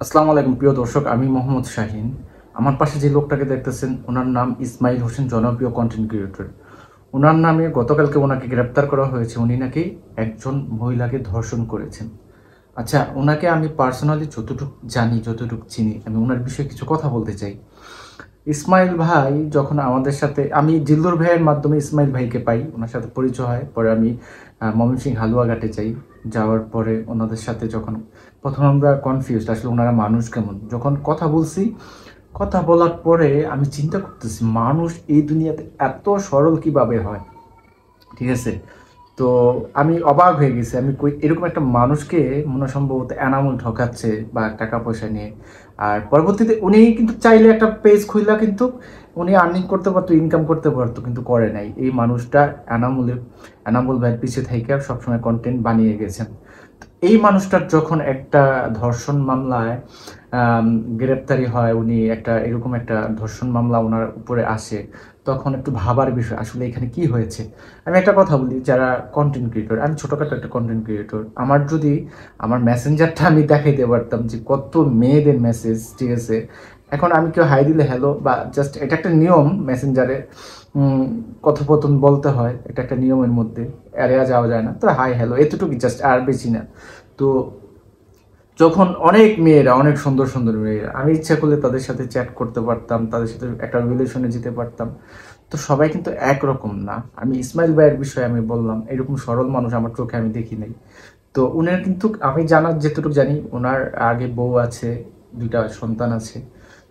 আসসালামু আলাইকুম প্রিয় দর্শক, আমি মোহাম্মদ শাহিন। আমার পাশে যে লোকটাকে দেখতেছেন ওনার নাম ইসমাইল হোসেন, জনপ্রিয় কন্টেন্ট ক্রিয়েটর। ওনার নামে গতকালকে ওনাকে গ্রেপ্তার করা হয়েছে। উনি নাকি একজন মহিলাকে ধর্ষণ করেছেন। আচ্ছা, ওনাকে আমি পার্সোনালি যতটুকু জানি, যতটুকু চিনি, আমি ওনার বিষয়ে কিছু কথা বলতে চাই। ইসমাইল ভাই যখন আমাদের সাথে, আমি জিল্লুর ভাইয়ের মাধ্যমে ইসমাইল ভাইকে পাই, ওনার সাথে পরিচয় হয়। পরে আমি ময়মনসিংহ হালুয়াঘাটে যাই। যাওয়ার পরে ওনাদের সাথে যখন প্রথম আমরা কনফিউজড, আসলে ওনারা মানুষ কেমন। যখন কথা বলছি, কথা বলার পরে আমি চিন্তা করতেছি মানুষ এই দুনিয়াতে এত সরল কিভাবে হয়। ঠিক আছে, তো আমি অবাক হয়ে গেছি। আমি কই এরকম একটা মানুষকে মনে হয় সম্ভবত এনামুল ঠকাচ্ছে বা টাকা পয়সা নিয়ে। আর পরবর্তীতে উনি কিন্তু চাইলে একটা পেজ খুললা কিন্তু উনি আর্নিং করতে পারতো, ইনকাম করতে পারতো, কিন্তু করে নাই। এই মানুষটা এনামুল ভাইয়ের পিছিয়ে থেকে সবসময় কন্টেন্ট বানিয়ে গেছেন। তো এই মানুষটার যখন একটা ধর্ষণ মামলায় গ্রেপ্তারি হয়, উনি একটা এরকম একটা ধর্ষণ মামলা ওনার উপরে আসে, তখন একটু ভাবার বিষয় আসলে এখানে কি হয়েছে। আমি একটা কথা বলি, যারা কন্টেন্ট ক্রিয়েটর, আমি ছোটোখাটো একটা কন্টেন্ট ক্রিয়েটর, আমার যদি আমার মেসেঞ্জারটা আমি দেখাইতে পারতাম যে কত মেয়েদের মেসেজ, ঠিক আছে। এখন আমি কেউ হাই দিলে হ্যালো, বা জাস্ট এটা একটা নিয়ম মেসেঞ্জারে, কথোপকথন বলতে হয়, এটা একটা নিয়মের মধ্যে এড়িয়ে যাওয়া যায় না। তো হাই হ্যালো এতটুকু, জাস্ট আর বেশি না। তো যখন অনেক মেয়েরা, অনেক সুন্দর সুন্দর মেয়েরা, আমি ইচ্ছা করলে তাদের সাথে চ্যাট করতে পারতাম, তাদের সাথে একটা রিলেশনে যেতে পারতাম। তো সবাই কিন্তু একরকম না। আমি ইসমাইল ভাইয়ের বিষয়ে আমি বললাম, এরকম সরল মানুষ আমার চোখে আমি দেখি নাই। তো উনার কিন্তু আমি জানার যেটুকু জানি, ওনার আগে বউ আছে, দুইটা সন্তান আছে।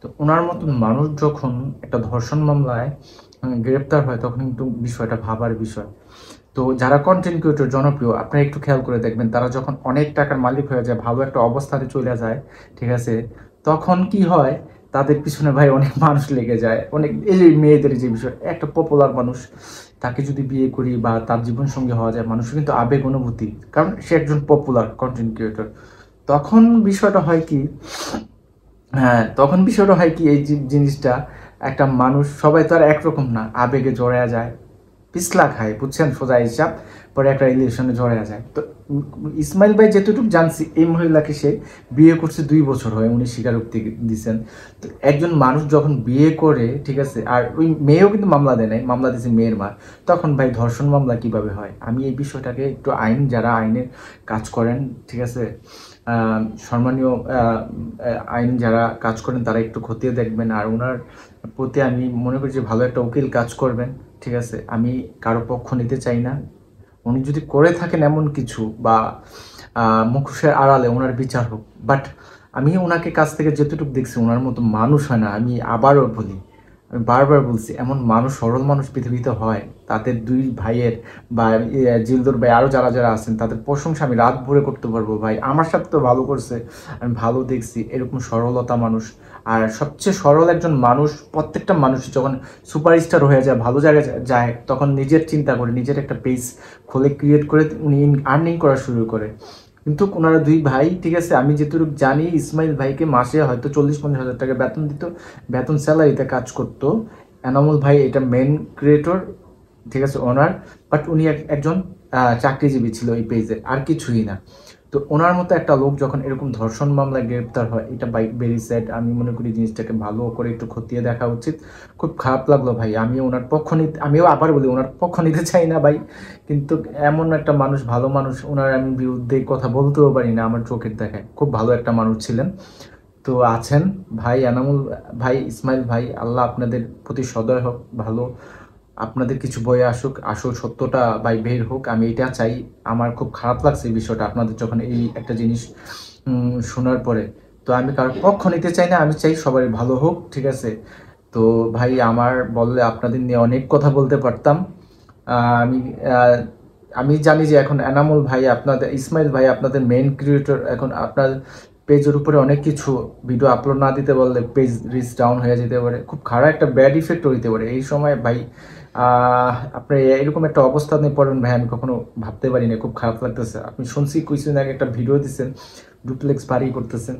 তো ওনার মতন মানুষ যখন একটা ধর্ষণ মামলায় গ্রেপ্তার হয়, তখন কিন্তু বিষয়টা ভাবার বিষয়। তো যারা কন্টেন্ট ক্রিয়েটর জনপ্রিয়, আপনারা একটু খেয়াল করে দেখবেন, তারা যখন অনেক টাকার মালিক হয়ে যায়, ভালো একটা অবস্থানে চলে যায়, ঠিক আছে, তখন কি হয়, তাদের পিছনে ভাই অনেক মানুষ লেগে যায়। অনেক এই যে মেয়েদের যে বিষয়, একটা পপুলার মানুষ, তাকে যদি বিয়ে করি বা তার জীবন সঙ্গী হওয়া যায়, মানুষের কিন্তু আবেগ অনুভূতি, কারণ সে একজন পপুলার কন্টেন্ট ক্রিয়েটর। তখন বিষয়টা হয় কি, হ্যাঁ, তখন বিষয়টা হয় কি, এই জিনিসটা, একটা মানুষ, সবাই তো আর একরকম না, আবেগে জড়ায়া যায়, পিছলা খায়, বুঝছেন, সোজা হিসাব। পরে একটা রিলেশনে জড়ায়া যায়। তো ইসমাইল ভাই যেটুকু জানছি, এই মহিলাকে সে বিয়ে করছে 2 বছর হয়, উনি স্বীকারোক্তি দিচ্ছেন। তো একজন মানুষ যখন বিয়ে করে, ঠিক আছে, আর ওই মেয়েও কিন্তু মামলা দেয় নাই, মামলা দিয়েছে মেয়ের মা, তখন ভাই ধর্ষণ মামলা কিভাবে হয়। আমি এই বিষয়টাকে একটু যারা আইনের কাজ করেন, ঠিক আছে, সম্মানীয় আইন যারা কাজ করেন, তারা একটু খতিয়ে দেখবেন। আর ওনার প্রতি আমি মনে করি যে ভালো একটা উকিল কাজ করবেন, ঠিক আছে। আমি কারো পক্ষ নিতে চাই না। উনি যদি করে থাকেন এমন কিছু, বা মুখোশের আড়ালে ওনার বিচার হোক। বাট আমি ওনাকে কাছ থেকে যতটুকু দেখছি, ওনার মতো মানুষ হয় না। আমি আবারও বলি, আমি বারবার বলছি, এমন মানুষ, সরল মানুষ পৃথিবীতে হয়। তাদের দুই ভাইয়ের বা জিলদুর ভাই, আরও যারা যারা আছেন, তাদের প্রশংসা আমি রাত ভরে করতে পারবো। ভাই আমার সাথে তো ভালো করছে, আমি ভালো দেখছি এরকম সরলতা মানুষ। আর সবচেয়ে সরল একজন মানুষ, প্রত্যেকটা মানুষ যখন সুপারস্টার হয়ে যায়, ভালো জায়গায় যায়, তখন নিজের চিন্তা করে, নিজের একটা পেজ খোলে, ক্রিয়েট করে উনি আর্নিং করা শুরু করে। কিন্তু ওনারা দুই ভাই, ঠিক আছে, আমি যেটুকু জানি, ইসমাইল ভাইকে মাসে হয়তো 40-50 হাজার টাকা বেতন দিত, বেতন স্যালারিতে কাজ করতো। এনামুল ভাই এটা মেন ক্রিয়েটর, ঠিক আছে, ওনার। বাট উনি একজন চাকরিজীবী ছিল এই পেজে, আর কিছুই না। তো ওনার মতো একটা লোক যখন এরকম ধর্ষণ মামলায় গ্রেপ্তার হয়, এটা ভেরি স্যাড। আমি মনে করি জিনিসটাকে ভালো করে একটু খতিয়ে দেখা উচিত। খুব খারাপ লাগলো ভাই। আমি ওনার পক্ষ নিতে, আমিও আবার বলি, ওনার পক্ষ নিতে চাই না ভাই, কিন্তু এমন একটা মানুষ, ভালো মানুষ, ওনার আমি বিরুদ্ধে কথা বলতেও পারি না। আমার চোখের দেখায় খুব ভালো একটা মানুষ ছিলেন। তো আছেন ভাই এনামুল ভাই, ইসমাইল ভাই, আল্লাহ আপনাদের প্রতি সদয় হোক, ভালো আপনাদের কিছু বয়ে আসুক, আসল সত্যটা ভাই বের হোক, আমি এটা চাই। আমার খুব খারাপ লাগছে এই বিষয়টা, আপনাদের যখন এই একটা জিনিস শোনার পরে। তো আমি কারোর পক্ষ নিতে চাই না, আমি চাই সবাই ভালো হোক, ঠিক আছে। তো ভাই আমার বললে আপনাদের নিয়ে অনেক কথা বলতে পারতাম। আমি আহ, আমি জানি যে এখন এনামুল ভাই, আপনাদের ইসমাইল ভাই আপনাদের মেইন ক্রিয়েটর, এখন আপনার পেজের উপরে অনেক কিছু ভিডিও আপলোড না দিতে বললে পেজ রিচ ডাউন হয়ে যেতে পারে, খুব খারাপ একটা ব্যাড ইফেক্ট হইতে পারে এই সময় ভাই। আপনি এরকম একটা অবস্থানে পড়েন ভাই, আমি কখনো ভাবতে পারি না, খুব খারাপ লাগতেছে। আপনি শুনছি কিছুদিন আগে একটা ভিডিও দিচ্ছেন, ডুপ্লেক্স বাড়ি করতেছেন,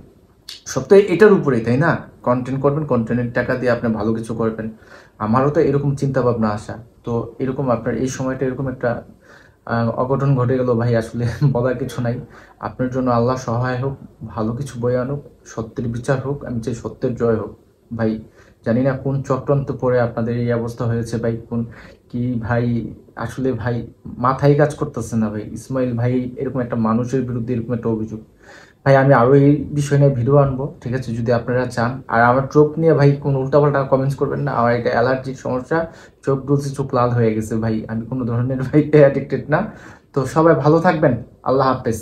সব তো এটার উপরেই, তাই না? কন্টেন্ট করবেন, কন্টেন্টের টাকা দিয়ে আপনি ভালো কিছু করবেন। আমারও তো এরকম চিন্তা ভাবনা আসা। তো এরকম আপনার এই সময়টা এরকম একটা অঘটন ঘটে গেল ভাই, আসলে বলার কিছু নাই। আপনার জন্য আল্লাহ সহায় হোক, ভালো কিছু বয়ে আনুক, সত্যের বিচার হোক, আমি চাই সত্যের জয় হোক ভাই। জানি না কোন চক্রান্ত পরে আপনাদের এই অবস্থা হয়েছে ভাই, কোন কি ভাই, আসলে ভাই মাথায় কাজ করতেছে না ভাই। ইসমাইল ভাই এরকম একটা মানুষের বিরুদ্ধে এরকম একটা অভিযোগ ভাই, আমি আরো এই বিষয় নিয়ে ভিডিও আনবো, ঠিক আছে, যদি আপনারা চান। আর আমার চোখ নিয়ে ভাই কোনো উল্টাপাল্টা কমেন্টস করবেন না, আমার এটা অ্যালার্জির সমস্যা, চোখ ডুলছে, চোখ লাল হয়ে গেছে ভাই, আমি কোনো ধরনের ভাই অ্যাডিক্টেড না। তো সবাই ভালো থাকবেন, আল্লাহ হাফেজ।